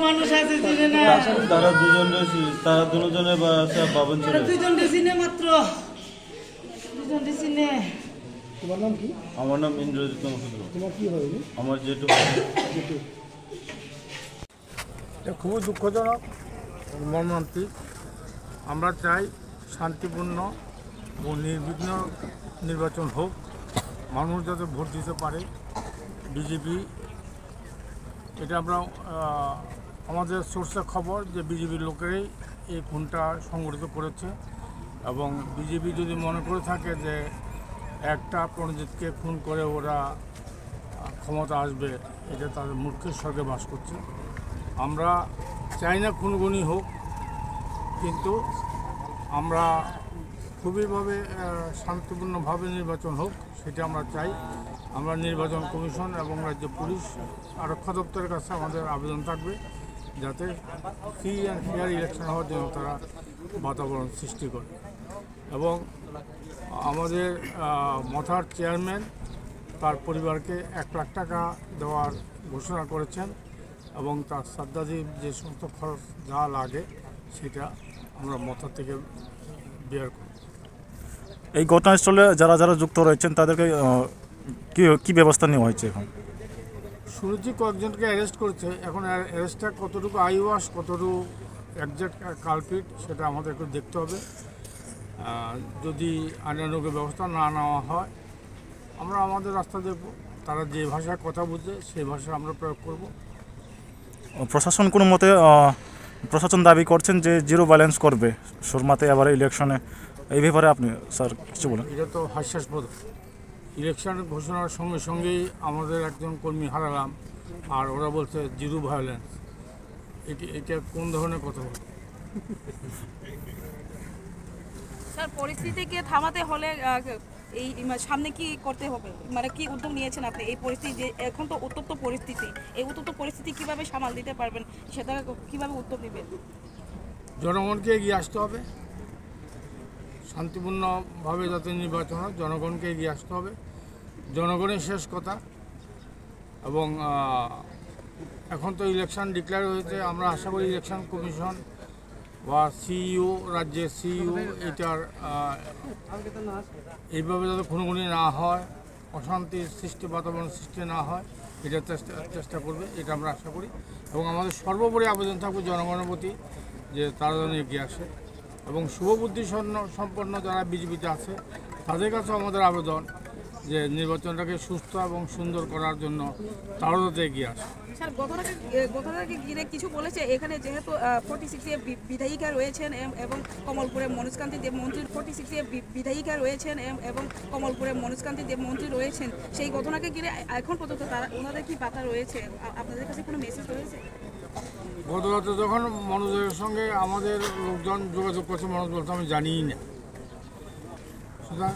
মানুষ আছে চিনে না। তারা দুজনে বাবন ছিল। দুজনকে চিনে মাত্র, দুজনকে চিনে। তোমার নাম কি? আমার নাম ইন্দ্রজিৎ নমস্কার। তোমার কি হয়? আমার জেঠু। এটা খুবই দুঃখজনক, মর্মান্তিক। আমরা চাই শান্তিপূর্ণ ও নির্বিঘ্ন নির্বাচন হোক, মানুষ যাতে ভোট দিতে পারে। বিজেপি, এটা আমরা আমাদের সোর্সে খবর যে বিজেপির লোকেরাই এই খুনটা সংগঠিত করেছে, এবং বিজেপি যদি মনে করে থাকে যে একটা প্রণজিৎকে খুন করে ওরা ক্ষমতা আসবে, এটা তাদের মূর্খের স্বর্গে বাস করছে। আমরা চাই না খুনগুনি হোক, কিন্তু আমরা খুবইভাবে শান্তিপূর্ণভাবে নির্বাচন হোক সেটা আমরা চাই। আমরা নির্বাচন কমিশন এবং রাজ্য পুলিশ আরক্ষা দপ্তরের কাছে আমাদের আবেদন থাকবে যাতে ফ্রি অ্যান্ড ফেয়ার ইলেকশন হওয়ার জন্য তারা বাতাবরণ সৃষ্টি করে। এবং আমাদের মথার চেয়ারম্যান তার পরিবারকে 1 লাখ টাকা দেওয়ার ঘোষণা করেছেন, এবং তার শ্রদ্ধাদি যে সমস্ত খরচ যা লাগে সেটা আমরা মথা থেকে বের করি। এই ঘটনাস্থলে যারা যারা যুক্ত রয়েছেন তাদেরকে কি ব্যবস্থা নেওয়া হয়েছে এখন? শুনেছি কয়েকজনকে অ্যারেস্ট করেছে। এখন অ্যারেস্টটা কতটুকু আইওয়াশ, কতটুকু একজ্যাক্ট কালপিট সেটা আমাদেরকে দেখতে হবে। যদি আইনানুগ ব্যবস্থা না নেওয়া হয় আমরা আমাদের রাস্তা দেখব। তারা যে ভাষায় কথা বুঝে সেই ভাষা আমরা প্রয়োগ করব। প্রশাসন কোনো মতে প্রশাসন দাবি করছেন যে জিরো ব্যালেন্স করবে সুরমাতে এবারে ইলেকশনে। এই ব্যাপারে আপনি স্যার কিছু বলেন? এটা তো হাস্যাস্পদ। ইলেকশন ঘোষণার সঙ্গে সঙ্গেই আমাদের একজন কর্মী হারালাম, আর ওরা বলছে জিরো ভায়োলেন্স। এটা কোন ধরনের কথা বলে? স্যার, পরিস্থিতিকে থামাতে হলে এই সামনে কি করতে হবে, মানে কি উদ্যোগ নিয়েছেন আপনি? এই পরিস্থিতি যে এখন তো উত্তপ্ত পরিস্থিতি, এই উত্তপ্ত পরিস্থিতি কিভাবে সামাল দিতে পারবেন, সেটা কিভাবে উদ্যোগ নেবেন? জনগণকে এগিয়ে আসতে হবে। শান্তিপূর্ণভাবে যাতে নির্বাচন হয় জনগণকে এগিয়ে আসতে হবে। জনগণের শেষ কথা। এবং এখন তো ইলেকশন ডিক্লেয়ার হয়েছে। আমরা আশা করি ইলেকশন কমিশন বা সিইও, রাজ্যের সিইও এটার এইভাবে যাতে খুনোখুনি না হয়, অশান্তির সৃষ্টি, বাতাবরণ সৃষ্টি না হয়, এটা চেষ্টা করবে, এটা আমরা আশা করি। এবং আমাদের সর্বোপরি আবেদন থাকবে জনগণের প্রতি যে তারা যেন এগিয়ে আসে। এবং শুভবুদ্ধি সম্পন্ন যারা বিজেপিতে আছে তাদের কাছে আমাদের আবেদন যে নির্বাচনটাকে সুস্থ এবং সুন্দর করার জন্য তারাও যাতে এগিয়ে আসে। স্যার, ঘটনাকে ঘিরে কিছু বলেছে এখানে, যেহেতু 46 বিধায়িকা রয়েছেন এবং কমলপুরে মনোজকান্তি দেব মন্ত্রী 46 বিধায়িকা রয়েছেন এবং কমলপুরে মনোজকান্তি দেব মন্ত্রী রয়েছেন, সেই ঘটনাকে ঘিরে এখন পর্যন্ত তারা ওনাদের কি বার্তা রয়েছে? আপনাদের কাছে কোনো মেসেজ রয়েছে? গত রাতে যখন মনোজের সঙ্গে আমাদের লোকজন যোগাযোগ করছে, মনোজ বলতে আমি জানিই না। সুতরাং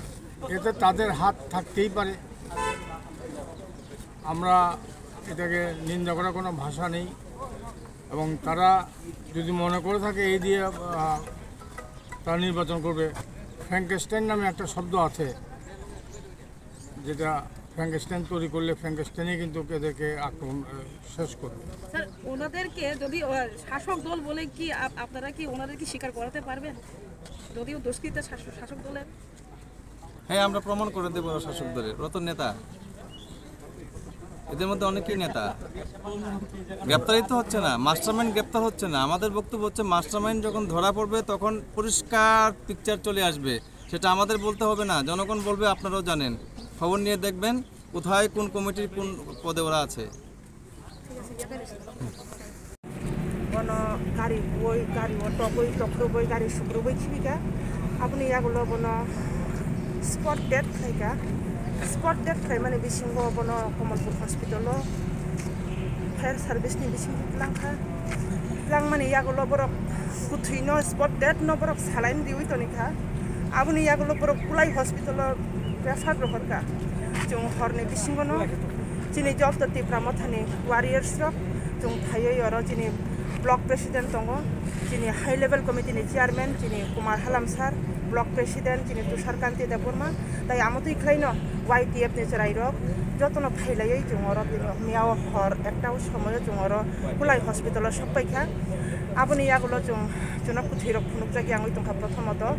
এতে তাদের হাত থাকতেই পারে। আমরা এটাকে নিন্দা করার কোনো ভাষা নেই। এবং তারা যদি মনে করে থাকে এই দিয়ে তারা নির্বাচন করবে, ফ্র্যাঙ্কেস্টাইন নামে একটা শব্দ আছে, যেটা ফ্র্যাঙ্কেস্টাইন তৈরি করলে ফ্র্যাঙ্কেস্টাইনই কিন্তু এদেরকে আক্রমণ শেষ করবে। স্যার, ওনাদেরকে যদি শাসক দল বলে কি আপনারা কি ওনাদেরকে স্বীকার করাতে পারবেন, যদিও দুষ্কৃত শাসক দলের? হ্যাঁ, আমরা প্রমাণ করে দেবো শাসক দলের। ওরা তো নেতা, এদের মধ্যে অনেকেই নেতা। গ্রেপ্তারই তো হচ্ছে না, মাস্টারমাইন্ড গ্রেপ্তার হচ্ছে না। আমাদের বক্তব্য হচ্ছে মাস্টারমাইন্ড যখন ধরা পড়বে তখন পরিষ্কার পিকচার চলে আসবে। সেটা আমাদের বলতে হবে না, জনগণ বলবে। আপনারাও জানেন, খবর নিয়ে দেখবেন কোথায় কোন কমিটির কোন পদে ওরা আছে। গাড়ি বই, গাড়ি অটো বই, টকটো বই, গাড়ি শুক্র বই খিবিকা আপনি ইয়াগুলো বনো স্পট ডেট খাইকা। स्पट डेट खाई माने बिसिंगो बनो कमलपुर हॉस्पिटलो फायर सार्भिसनि बिसिं लांखा लां माने यागलो बरक कुथुइनो स्पट डेट नो बरक सालाइन दिउइ तनिखा आबुनि यागलो बरक कुलाई हॉस्पिटलो रेफार रहरका जों हरनि बिसिंगो नो जिनि जब तिप्रा मथानि वारियर्स रो जों थायै अरो जिनि ब्लक प्रेसिडेंट दंगो जिनि हाई लेवल कमिटिनि चेयरमैन जिनि कुमार हालाम सार ব্লক প্রেসিডেন্ট যিনি তুষারকান্তি দেববর্মা তাই আমতই খাইন YTF ni cherai rok jotono phailai jung oro miao hor ekta সময় jung oro kulai hospital soppai kha aboni yagulo jung juna kuthai rok phunuk jagi angoi tongkha prothomoto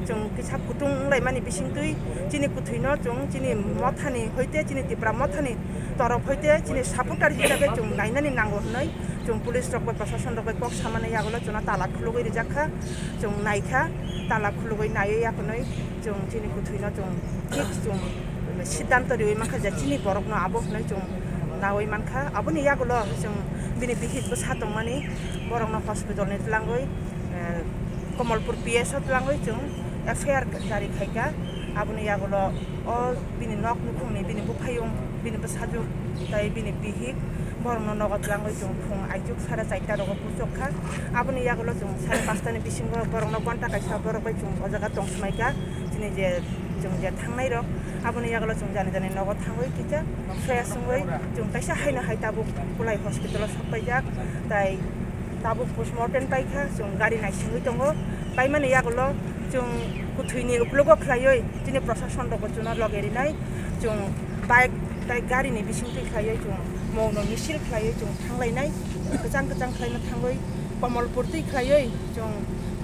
jung kisa kutung laimani bisingtui chini kuthuino jung chini mothani hoite chini tipra mothani torok hoite chini supporter hisabe jung nainani nango hnoi jung police rok bai prashason rok bai kok samane yagulo juna tala khulugoi rijakha jung naikha tala khulugoi naiye yakonoi jung chini kuthuino jung ঠিক jung সিদ্ধান্ত রিওই মানখা যে চিনি বরক না আবো হলাই জং নাওই মানখা আবনি ইয়াগুলো জং বিনি বিহিত বো সাতং মানি বরক না হসপিটাল নি তলাঙ্গই কমলপুর PS তলাঙ্গই জং FIR জারি খাইকা আবনি ইয়াগুলো অ বিনি নক নুখুংনি বিনি বুফায়ং বিনি বসাজু তাই বিনি বিহিত বরক না নগত তলাঙ্গই জং ফুং আইজুক 4:30 রগ পুচখা আবনি ইয়াগুলো জং 5:30 ni বিসিং বরক না ঘন্টা কাইসা বরক বাই জং অজাগা তংসমাইকা চিনি যে jung ja thangnai rok aboni yagalo jung jani jani nogo thangoi kita fresh ngoi jung kaisa haina hai tabuk kulai hospital sapai jak tai tabuk postmortem paikha jung gari nai singoi tongo paimani yagalo jung kuthuini uplogo khlaioi tini prashason rok juna logeri nai jung bike tai gari ni bisingti khlaioi jung mauno misil khlaioi jung thanglai nai kejang kejang khlaina thangoi Kamalpur tui khlaioi jung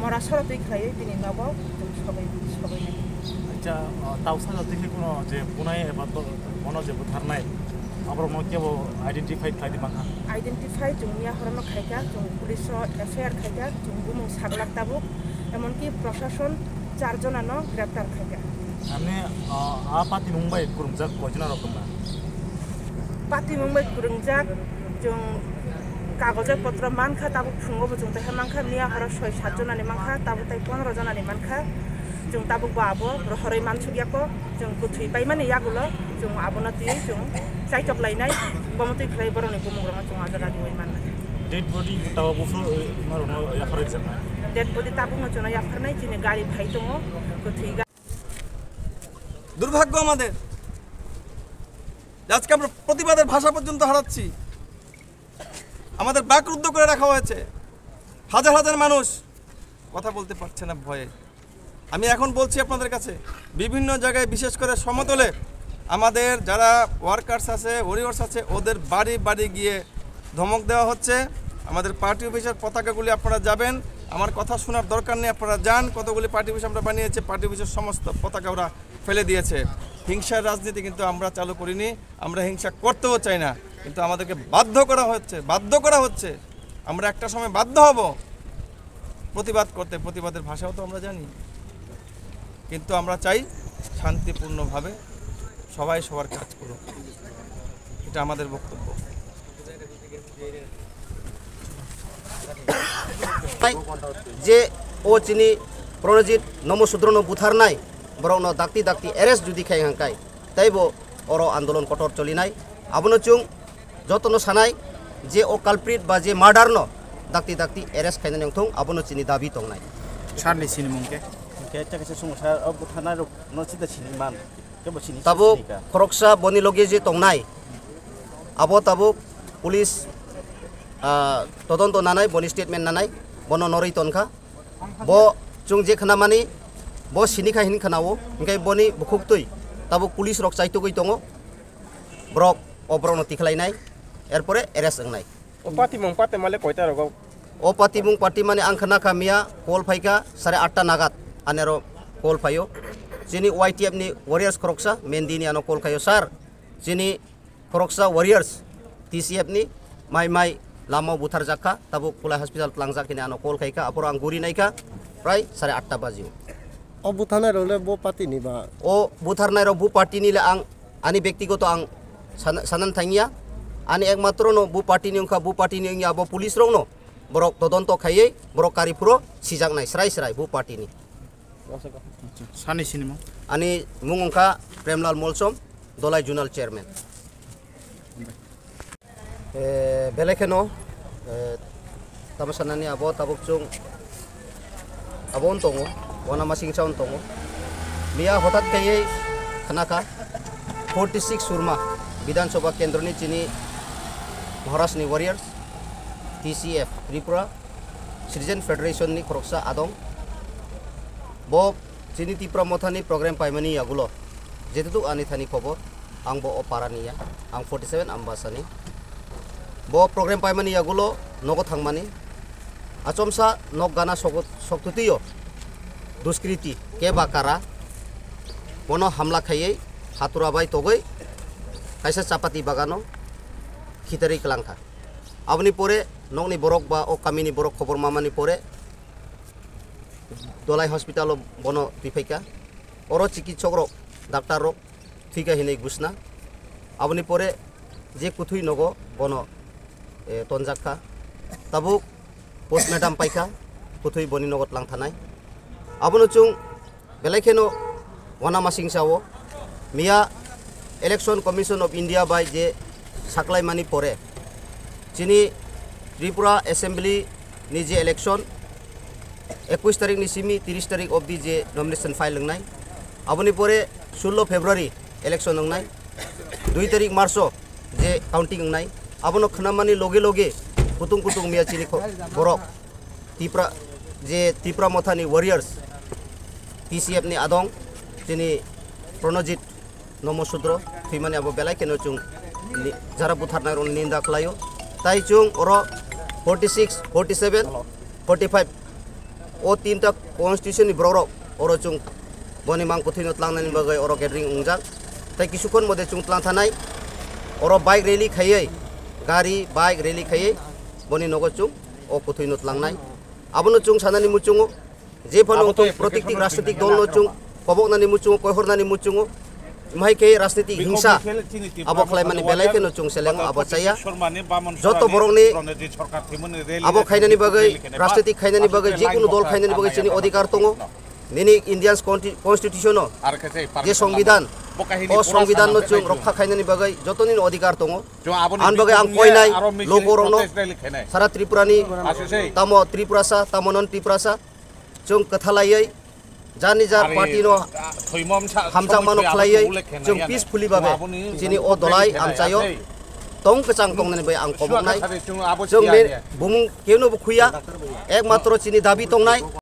Morasoro tui khlaioi bini nogo jung sabai sabai nai আচ্ছা তাওসানা থেকে কোনো যে পুনাই এবার মনে যে বুথারনাই আবার মনে কেব আইডেন্টিফাই খাইদি মাখা আইডেন্টিফাই জুমিয়া হরনো খাইকা জং পুলিশ FIR খাইকা জং বুমুং সাগলাক তাবুক এমনকি প্রশাসন 4 জনানো গ্রেপ্তার খাইকা আমি পাতি মুম্বাই কুরুমজাক কয়জনা রকম না পাতি মুম্বাই কুরুমজাক জং কাগজে পত্র মানখা তাবুক ফুঙ্গবো জং তাই মানখা মিয়া হর 6-7 জনানি মানখা তাবুক তাই 15 জনানি মানখা jung tabuk babo rohoroi mansugia ko jung kuthui paimani yagulo jung abonati jung chaitok lainai bomotui khlai boroni bumugrama jung ajaga dioi manna dead body তাও বুফু মারনো ইয়াফারে জানা dead body tabuk no jona yafarnai chini gari phai tongo kuthui দুর্ভাগ্য আমাদের আজকে আমরা প্রতিবাদের ভাষা পর্যন্ত হারাচ্ছি আমাদের বাকরুদ্ধ করে রাখা হয়েছে হাজার হাজার মানুষ কথা বলতে পারছে না ভয়ে আমি এখন বলছি আপনাদের কাছে বিভিন্ন জায়গায় বিশেষ করে সমতলে আমাদের যারা ওয়ার্কার্স আছে ওয়ারিয়র্স আছে ওদের বাড়ি বাড়ি গিয়ে ধমক দেওয়া হচ্ছে আমাদের পার্টি অফিসের পতাকাগুলি আপনারা যাবেন আমার কথা শোনার দরকার নেই আপনারা যান কতগুলি পার্টি অফিস আমরা বানিয়েছি পার্টি অফিসের সমস্ত পতাকা ওরা ফেলে দিয়েছে হিংসার রাজনীতি কিন্তু আমরা চালু করিনি আমরা হিংসা করতেও চাই না কিন্তু আমাদেরকে বাধ্য করা হচ্ছে আমরা একটা সময় বাধ্য হব প্রতিবাদ করতে প্রতিবাদের ভাষাও তো আমরা জানি কিন্তু আমরা চাই শান্তিপূর্ণভাবে সবাই সবার কাজ করুক এটা আমাদের বক্তব্য যে ও চিনি প্রণজিৎ নমসূদ্রন বুথারনাই বরং দাক্তি দাক্তি এরেস্ট যদি খাই হাঙ্কাই তাইবো অর আন্দোলন কঠোর চলিনাই আবনো চুং যতন সানাই যে ও কালপ্রিট বা যে মার্ডার ন দাক্তি দাক্তি এরেস্ট খাইনানি থং আবনো চিনি দাবি তংনাই সারনি সিনেমুকে tabuk khoroksa boni logi je tongnai abo tabuk police todonto nanai boni statement nanai bono noroi tonkha bo chung je khana mani bo sinikha hin khanao ngai boni bukhuk tui tabuk police rok chaito goi tongo brok obrono tikhlai nai erpore arrest ngai opati mong pate male koita rogo opati mung party mani angkhana khamia kol phaika 8:30 nagat anero kol phayo jini YTF ni warriors khoroksa mendi ni ano kol khayo sar jini khoroksa warriors TCF ni mai lamo buthar jakha tabu kulai hospital tlangja kini ano kol khaika apor anguri naika prai 8:30 baji o buthana role bo pati ni ba o buthar nai ro bu party ni le ang ani ব্যক্তিগত ang sanan thangia ani ekmatro no bu party ni ongkha bu party ni abo police rong no borok todonto khaiye borok kari puro sijak nai serai bu party ni Sunny cinema ani mungongka Premlal Molsom Dolai Junal Chairman belekeno tamasanani abo tabuk chung abon tongo wana masing chaun tongo mia hotat kayei khanaka 46 surma Bidhan Sabha Kendroni chini Maharashtra Warriors TCF Tripura Citizen Federation ni khoroksa adong bo sini tipra mothani program paimani yagulo jetu ani thani khobor ang bo oparani ya ang 47 ambasani bo program paimani yagulo nogo thangmani achomsa nok gana soktutiyo duskriti ke bakara bono hamla khayei hatura bai togoi kaisa chapati bagano khitari kelangka abni pore nokni borok ba o kamini borok khobor mamani pore dolai hospital bono difaika oro chikitsok rok doctor rok thika hinei gusna abni pore je kuthui nogo bono tonjakka tabuk postmortem paika kuthui boni nogot lang thanai abono chung belaikeno wana masing sawo mia election commission of India by je saklai mani pore chini Tripura assembly ni je election 21 tarik ni simi 30 tarik obdi je nomination file lengnai aboni pore 16 February election lengnai 2 tarik Marso je counting lengnai abono khnamani loge kutung mia chini borok Tripura mothani warriors TCF ni adong chini Pronojit nomosudro thimani abo belai keno chung jara butharna ron ninda klayo tai chung oro 46 47 45 o tinta constitution ni brorok oro chung boni mang kuthinot langnani bagai oro gathering ungjak tai kisukon mode chung tlang thanai oro bike rally khayei gari bike rally khayei boni nogo chung o kuthinot langnai abono chung sanani muchungo je phono protiktik rajnitik dol no chung kobok nani muchungo koihor nani muchungo mai ke rajnitik hingsa abo khlai mani belai ke no chung seleng abo chaya joto borok ni abo khainani bagai rajnitik khainani bagai je kuno dol khainani bagai chini adhikar tongo nini Indian constitution no je সংবিধান o সংবিধান no chung rokha khainani bagai joto ni adhikar tongo an bagai ang koinai logo no sara Tripura ni tamo Tripurasa tamonon Tripurasa chung kathalai jani jar party no hamjang mano khlaiei chung peacefully babe chini o dolai amchayo tong kachang tong nani bai ang kobok nai chung bumung keno bu khuya ekmatro chini dabi tong nai